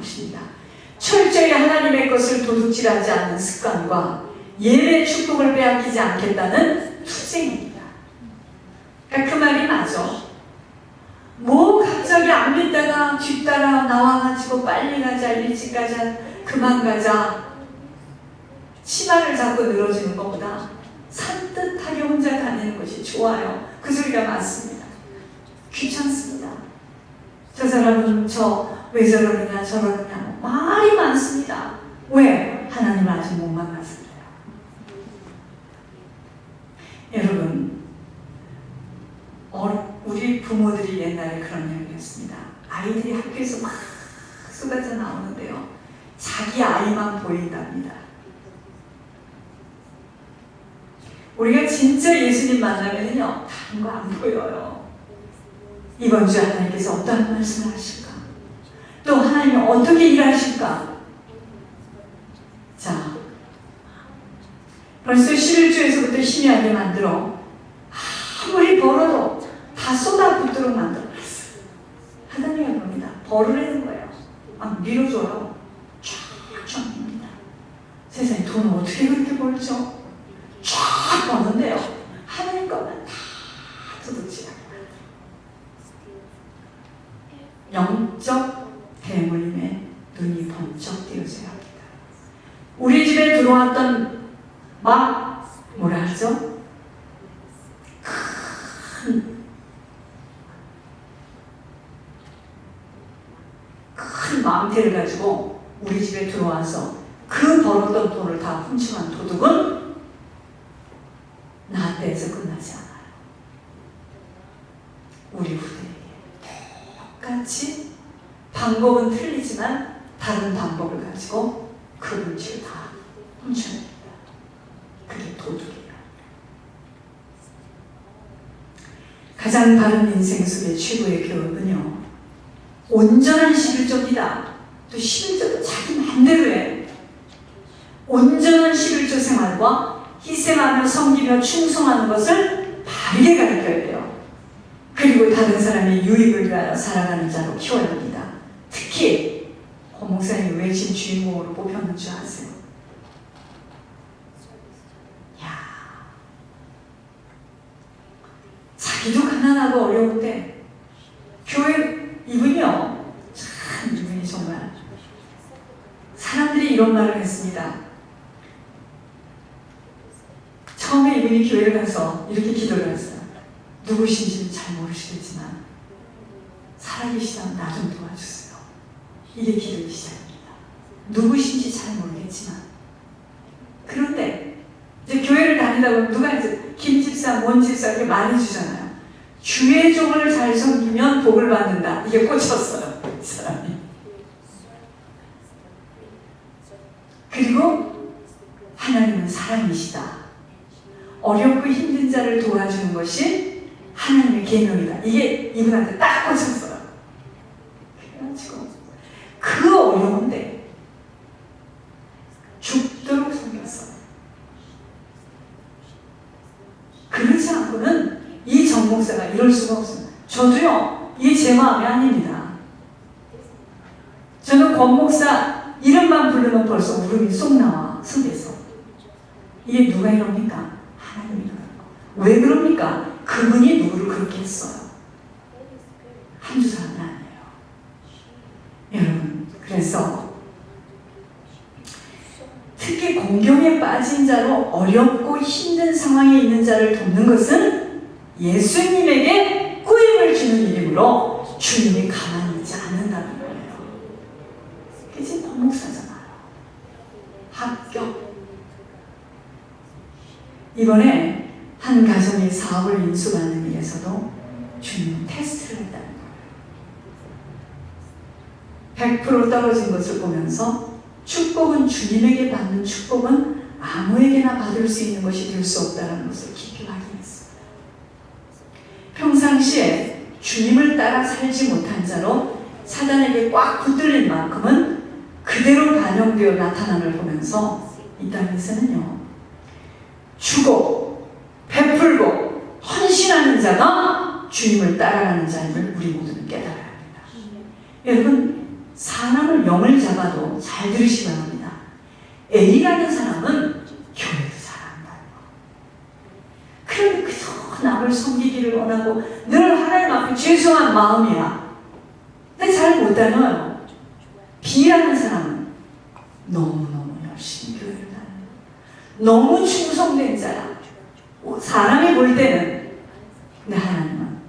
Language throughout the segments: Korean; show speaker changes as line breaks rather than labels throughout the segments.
것입니다. 철저히 하나님의 것을 도둑질하지 않는 습관과 예배 축복을 빼앗기지 않겠다는 투쟁입니다. 그러니까 그 말이 맞아. 뭐 갑자기 안 믿다가 뒤따라 나와가지고 빨리 가자, 일찍 가자, 그만 가자, 치마를 잡고 늘어지는 것보다 산뜻하게 혼자 다니는 것이 좋아요. 그 소리가 맞습니다. 귀찮습니다. 저 사람은 왜 저러느냐 저러느냐 말이 많습니다. 왜? 하나님을 아직 못 만나서 그래요. 여러분, 우리 부모들이 옛날에 그런 이야기를 했습니다. 아이들이 학교에서 막 쏟아져 나오는데요, 자기 아이만 보인답니다. 우리가 진짜 예수님 만나면요, 다른 거 안 보여요. 이번 주에 하나님께서 어떠한 말씀을 하실까? 또 하나님이 어떻게 일하실까? 자, 벌써 11주에서부터 희미하게 만들어 아무리 벌어도 다 쏟아붓도록 만들어놨어요. 하나님이 그럽니다. 벌으라는 거예요. 밀어줘요. 쫙쫙 밉니다. 세상에 돈을 어떻게 그렇게 벌죠? 쫙 버는데요, 하나님 것만 다 도둑질하고 영적 대물림에 눈이 번쩍 띄어져야 합니다. 우리 집에 들어왔던 뭐라 하죠? 큰 망태를 가지고 우리 집에 들어와서 그 벌었던 돈을 다 훔쳐간 도둑은 나한테서 끝나지 않아요. 우리 후대에게 똑같이 방법은 틀리지만 다른 방법을 가지고 그 물질을 다 훔쳐냅니다. 그게 도둑이에요. 가장 바른 인생 속의 최고의 교육은요, 온전한 11조입니다. 또 11조도 자기 마음대로 해. 온전한 11조 생활과 희생하며 섬기며 충성하는 것을 바르게 가르쳐야 돼요. 그리고 다른 사람의 유익을 위하여 살아가는 자로 키워야 합니다. 특히 고 목사님이 왜 지금 주인공으로 뽑혔는 줄 아세요? 자기도 가난하고 어려운데 교회 이분이요, 참 이분이 정말, 사람들이 이런 말을 했습니다. 처음에 이분이 교회를 가서 이렇게 기도를 했어요. 누구신지는 잘 모르시겠지만 살아계시다면 나 좀 도와주세요. 이게 기도의 시작입니다. 누구신지 잘 모르겠지만. 그런데 이제 교회를 다니다 보면 누가 이제 김집사, 뭔집사 이렇게 말해주잖아요. 주의 종을 잘 섬기면 복을 받는다. 이게 꽂혔어요, 이 사람이. 그리고 하나님은 사랑이시다. 어렵고 힘든 자를 도와주는 것이 하나님의 계명이다. 이게 이분한테 딱 꽂혔어요. 그래가지고 그 어려운데 죽도록 섬겼어요. 그렇지 않고는 이 정 목사가 이럴 수가 없습니다. 저도요, 이게 제 마음이 아닙니다. 저는 권 목사 이름만 부르면 벌써 울음이 쏙 나와, 속에서. 이게 누가 이럽니까? 하나님이 그러는 거. 왜 그럽니까? 그분이 누구를 그렇게 했어요. 한두 사람이 아니에요. 여러분, 그래서 특히 공경에 빠진 자로 어렵고 힘든 상황에 있는 자를 돕는 것은 예수님에게 꾸임을 주는 일이므로 주님이 가만히 있지 않는다는 거예요. 그게 지금 법목사잖아요. 합격. 이번에 한 가정이 사업을 인수받는 일에서도 주님은 테스트를 했다는 거예요. 100% 떨어진 것을 보면서 축복은 주님에게 받는 축복은 아무에게나 받을 수 있는 것이 될 수 없다는 것을 깊이 확인했습니다. 평상시에 주님을 따라 살지 못한 자로 사단에게 꽉 붙들린 만큼은 그대로 반영되어 나타남을 보면서 이 땅에서는요, 주고 베풀고 헌신하는 자가 주님을 따라가는 자임을 우리 모두는 깨달아야 합니다. 여러분, 사람을 영을 잡아도 잘 들으시기 바랍니다. A라는 사람은 교회도 잘한다는 거. 그런데 그저 남을 섬기기를 원하고 늘 하나님 앞에 죄송한 마음이야. 근데 잘 못 다녀요. B라는 사람은 너무너무 열심히 교회를 다녀요. 너무 충성된 자야. 사람이 볼 때는. 근데 하나님은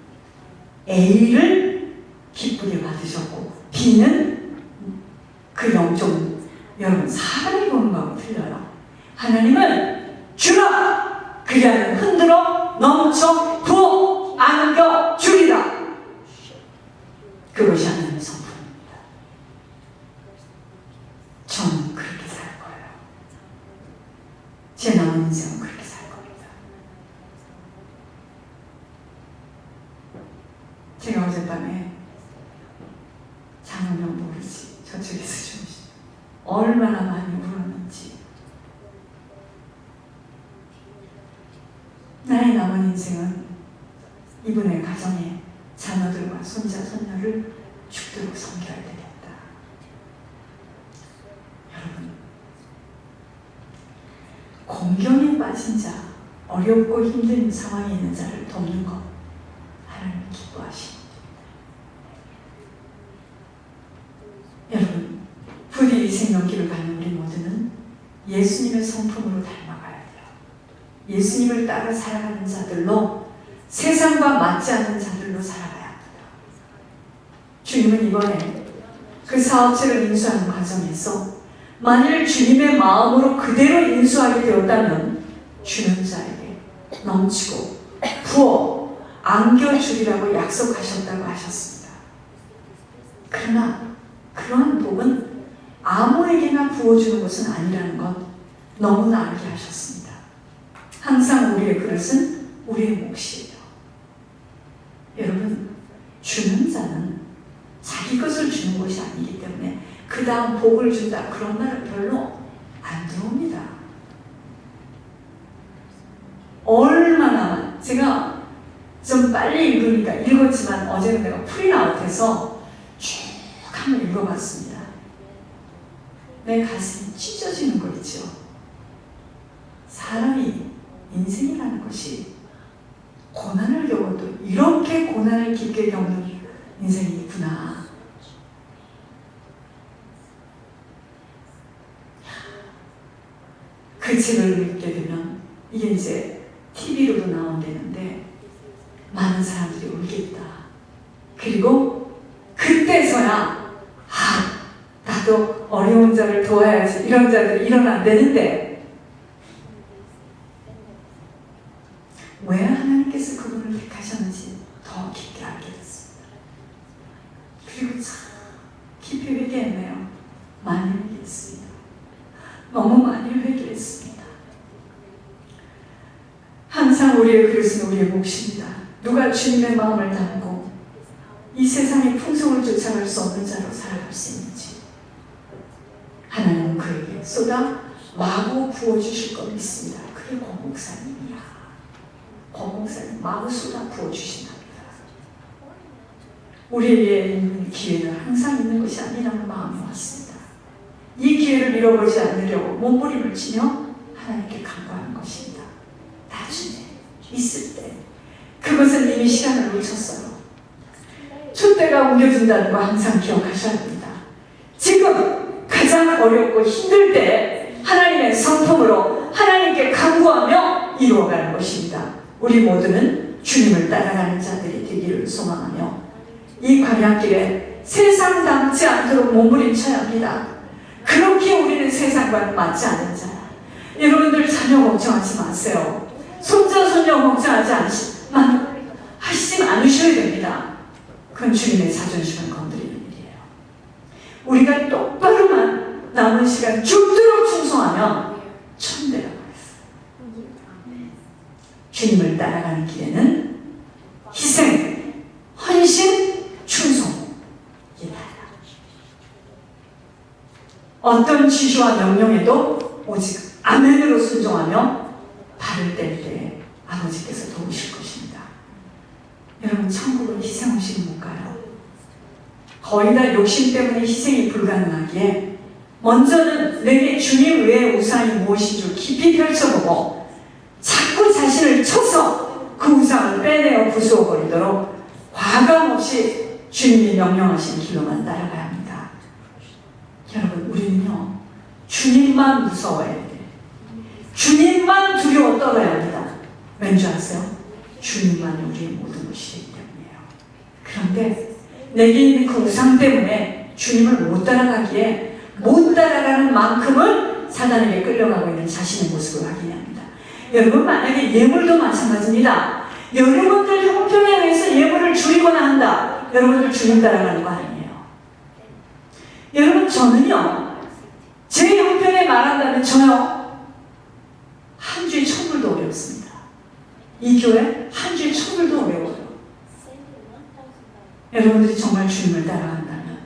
A를 기쁘게 받으셨고 B는 그 영적, 여러분 사람이 보는 거하고 틀려요. 하나님은 주라! 그리하면 흔들어 넘쳐 부어 안겨 주리라. 그것이 하나님의 성품입니다. 저는 그렇게 살 거예요. 제 남은 인생은 그렇게 살 겁니다. 제가 어젯밤에 장은영 모르지 저쪽에서 좀 얼마나 많이 울었는지. 나의 남은 인생은 이분의 가정에 자녀들과 손자 손녀를 죽도록 섬겨야 되겠다. 여러분, 공경에 빠진 자, 어렵고 힘든 상황에 있는 자를 돕는 것 하나님 기뻐하십니다. 여러분, 부디 이 생명길을 가는 우리 모두는 예수님의 성품으로 닮아가야 돼요. 예수님을 따라 살아가는 자들로, 세상과 맞지 않는 자들로 살아가야 합니다. 주님은 이번에 그 사업체를 인수하는 과정에서 만일 주님의 마음으로 그대로 인수하게 되었다면 주는 자에게 넘치고 부어 안겨주리라고 약속하셨다고 하셨습니다. 그러나 그러한 복은 아무에게나 부어주는 것은 아니라는 것 너무나 알게 하셨습니다. 항상 우리의 그릇은 우리의 몫이에요. 여러분, 주는 자는 자기 것을 주는 것이 아니기 때문에 그 다음 복을 준다 그런 말은 별로 안 들어옵니다. 얼마나 제가 좀 빨리 읽으니까 읽었지만 어제는 내가 프린아웃해서 쭉 한번 읽어봤습니다. 내 가슴이 찢어지는 거 있죠. 사람이 인생이라는 것이 고난을 겪어도 이렇게 고난을 깊게 겪는 인생이 있구나. 그 책을 읽게 되면 이게 이제 TV로도 나온다는데 많은 사람들이 울겠다. 그리고 그때서야 나도 어려운 자를 도와야지, 이런 자들이 일어난다는데 왜 하나님께서 그분을 택하셨는지 더 깊게 알게 됐습니다. 그리고 참 깊이 회개했네요. 많이 회개했습니다. 너무 많이 회개했습니다. 항상 우리의 그릇은 우리의 몫입니다. 누가 주님의 마음을 담고 이 세상의 풍성을 쫓아갈 수 없는 자로 살아갈 수 있는지 하나님은 그에게 쏟아 마구 부어주실 것 믿습니다. 그게 고목사님이야. 고목사님 마구 쏟아 부어주신답니다. 우리에게 있는 기회는 항상 있는 것이 아니라는 마음이 왔습니다. 이 기회를 잃어버리지 않으려고 몸부림을 치며 하나님께 간구하는 것입니다. 나중에 있을 때 그것은 이미 시간을 놓쳤어요. 촛대가 옮겨진다는 거 항상 기억하셔야 합니다. 지금 가장 어렵고 힘들 때 하나님의 성품으로 하나님께 간구하며 이루어가는 것입니다. 우리 모두는 주님을 따라가는 자들이 되기를 소망하며 이 광야길에 세상 닮지 않도록 몸부림쳐야 합니다. 그렇게 우리는 세상과는 맞지 않은 자야. 여러분들 자녀 걱정하지 마세요. 손자 손녀 걱정하지 하시지 않으셔야 됩니다. 그건 주님의 자존심을 건드리는 일이에요. 우리가 똑바로만 남은 시간 죽도록 충성하면 천대라고 했어요. 주님을 따라가는 길에는 희생, 헌신, 충성이 다야. 어떤 지시와 명령에도 오직 아멘으로 순종하며 발을 뗄 때 아버지께서 도우실 것입니다. 여러분, 천국은 희생 없이는 못 가요. 거의 다 욕심 때문에 희생이 불가능하기에 먼저는 내게 주님 외의 우상이 무엇인 줄 깊이 펼쳐보고 자꾸 자신을 쳐서 그 우상을 빼내어 부수어버리도록 과감없이 주님이 명령하신 길로만 따라가야 합니다. 여러분, 우리는요, 주님만 무서워해야 돼. 주님만 두려워 떨어야 합니다. 왠지 아세요? 주님만이 우리의 모든 것이기 때문이에요. 그런데 내게 있는 그 우상 때문에 주님을 못 따라가기에 못 따라가는 만큼은 사단에게 끌려가고 있는 자신의 모습을 확인해야 합니다. 여러분, 만약에 예물도 마찬가지입니다. 여러분들 형편에 의해서 예물을 줄이거나 한다. 여러분들 주님 따라가는 거 아니에요. 여러분, 저는요, 제 형편에 말한다면 저요, 한 주에 1000불도 어렵습니다. 이 교회 한 주에 1000불도 어려워요. 여러분들이 정말 주님을 따라간다면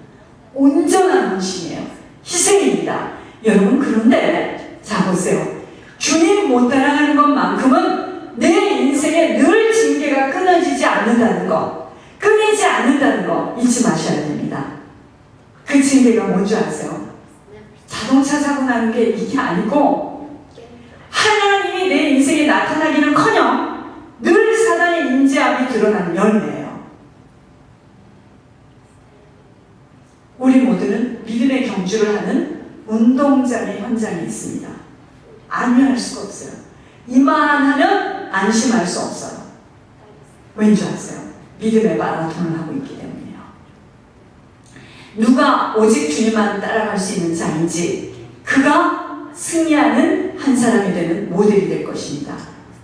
온전한 헌신이에요. 희생입니다. 여러분, 그런데 자 보세요. 주님 못 따라가는 것만큼은 내 인생에 늘 징계가 끊어지지 않는다는 거, 끊이지 않는다는 거 잊지 마셔야 됩니다. 그 징계가 뭔지 아세요? 자동차 사고 나는 게 이게 아니고 하나님이 내 인생에 나타나기는커녕 늘 사단의 인지함이 드러나는 열매예요. 우리 모두는 믿음의 경주를 하는 운동장의 현장에 있습니다. 안면할 수가 없어요. 이만하면 안심할 수 없어요. 왠지 아세요? 믿음의 마라톤을 하고 있기 때문이에요. 누가 오직 주님만 따라갈 수 있는 자인지 그가 승리하는 한 사람이 되는 모델이 될 것입니다.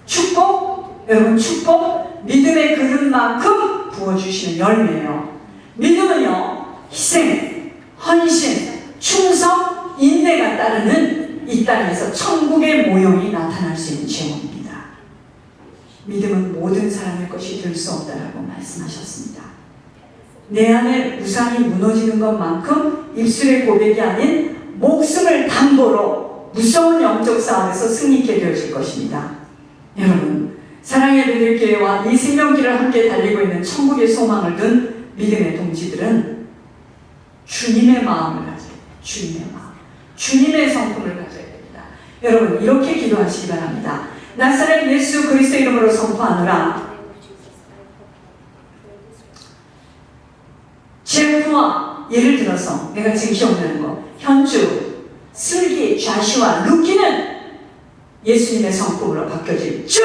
축복, 여러분, 축복, 믿음의 그릇만큼 부어주시는 열매예요. 믿음은요, 희생, 헌신, 충성, 인내가 따르는 이 땅에서 천국의 모형이 나타날 수 있는 제목입니다. 믿음은 모든 사람의 것이 될 수 없다라고 말씀하셨습니다. 내 안에 우상이 무너지는 것만큼 입술의 고백이 아닌 목숨을 담보로 무서운 영적 싸움에서 승리케 되어질 것입니다. 여러분, 사랑의 베들교회와 이 생명길을 함께 달리고 있는 천국의 소망을 둔 믿음의 동지들은 주님의 마음을 가져야 돼요. 주님의 마음, 주님의 성품을 가져야 됩니다. 여러분, 이렇게 기도하시기 바랍니다. 나사렛 예수 그리스도 이름으로 선포하노라. 제프와 예를 들어서 내가 지금 기억나는 거, 현주, 슬기, 좌시와 루키는 예수님의 성품으로 바뀌어질 줄,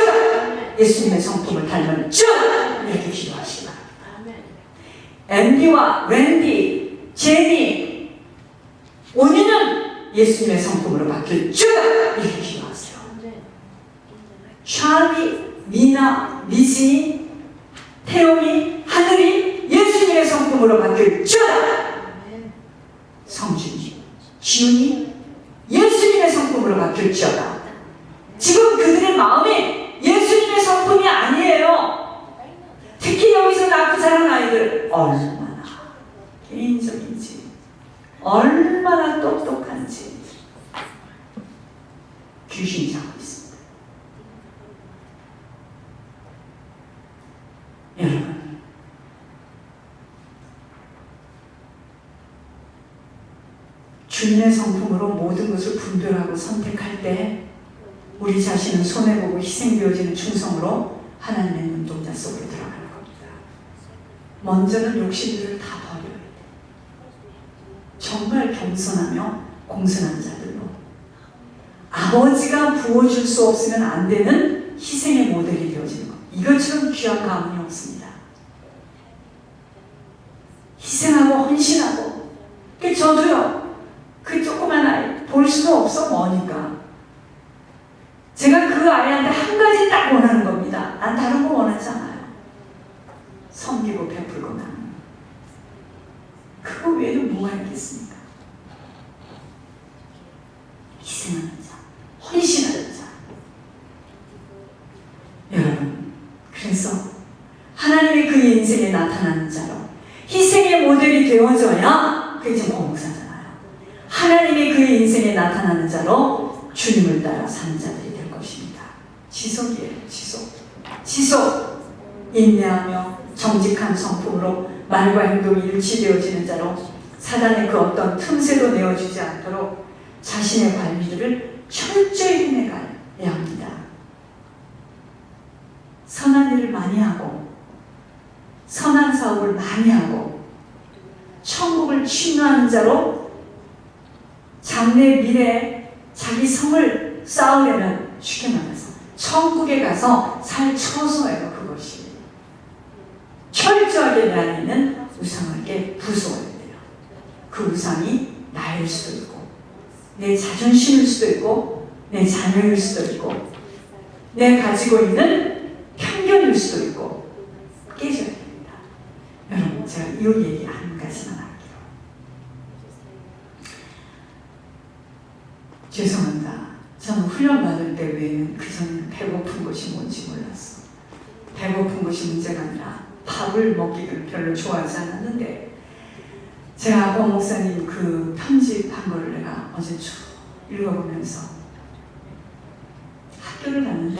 예수님의 성품을 닮은 줄, 이렇게 기도하시기 바랍니다. 앤디와 웬디, 제니, 온유는 예수님의 성품으로 바뀔 줄, 이렇게 기도하세요. 샤비, 미나, 미진이, 태용이, 하늘이 예수님의 성품으로 바뀔 줄, 성준이, 지훈이 예수님의 성품으로 바뀔 줄이다. 지금 그들의 마음이 예수님의 성품이 아니에요. 특히 여기서 낳고 자란 아이들 얼마나 개인적인지, 얼마나 똑똑한지 귀신이 잡고 있습니다. 여러분, 주님의 성품으로 모든 것을 분별하고 선택할 때 우리 자신은 손해보고 희생되어지는 충성으로 하나님의 눈동자 속으로 들어가는 겁니다. 먼저는 욕심들을 다 버려야 돼. 정말 겸손하며 공손한 자들로 아버지가 부어줄 수 없으면 안 되는 희생의 모델이 되어지는 것, 이것처럼 귀한 가문이 없습니다. 희생하고 헌신하고, 저도요, 그 조그만 아이 볼 수도 없어 뭐니까 제가 그 아이한테 한 가지 딱 원하는 겁니다. 난 다른 거 원하지 않아요. 섬기고 베풀고 나는 그거 외에는 뭐가 있겠습니까? 희생하는 자, 헌신하는 자. 여러분, 그래서 하나님의 그 인생에 나타나는 자로 희생의 모델이 되어져야 그게 지금 공사잖아요. 하나님의 그 인생에 나타나는 자로 주님을 따라 사는 자들이 될 것입니다. 지속이에요. 지속. 인내하며 정직한 성품으로 말과 행동이 일치되어지는 자로 사단의 그 어떤 틈새도 내어주지 않도록 자신의 발미들을 철저히 해내가야 합니다. 선한 일을 많이 하고 선한 사업을 많이 하고 천국을 취하는 자로 장래 미래에 자기 성을 쌓으려면 쉽게 말해서 천국에 가서 살 처소예요. 그것이 철저하게 내 안에 있는 우상에게 부수어야 돼요. 그 우상이 나일 수도 있고 내 자존심일 수도 있고 내 자녀일 수도 있고 내 가지고 있는 편견일 수도 있고 깨져야 됩니다. 여러분 제가 이 얘기 한 가지만 할게요. 죄송합니다. 저는 훈련 받을 때 외에는 그전에는 배고픈 것이 뭔지 몰랐어. 배고픈 것이 문제가 아니라 밥을 먹기를 별로 좋아하지 않았는데 제가 권 목사님 그 편집한 거를 내가 어제 쭉 읽어보면서 학교를 갔는데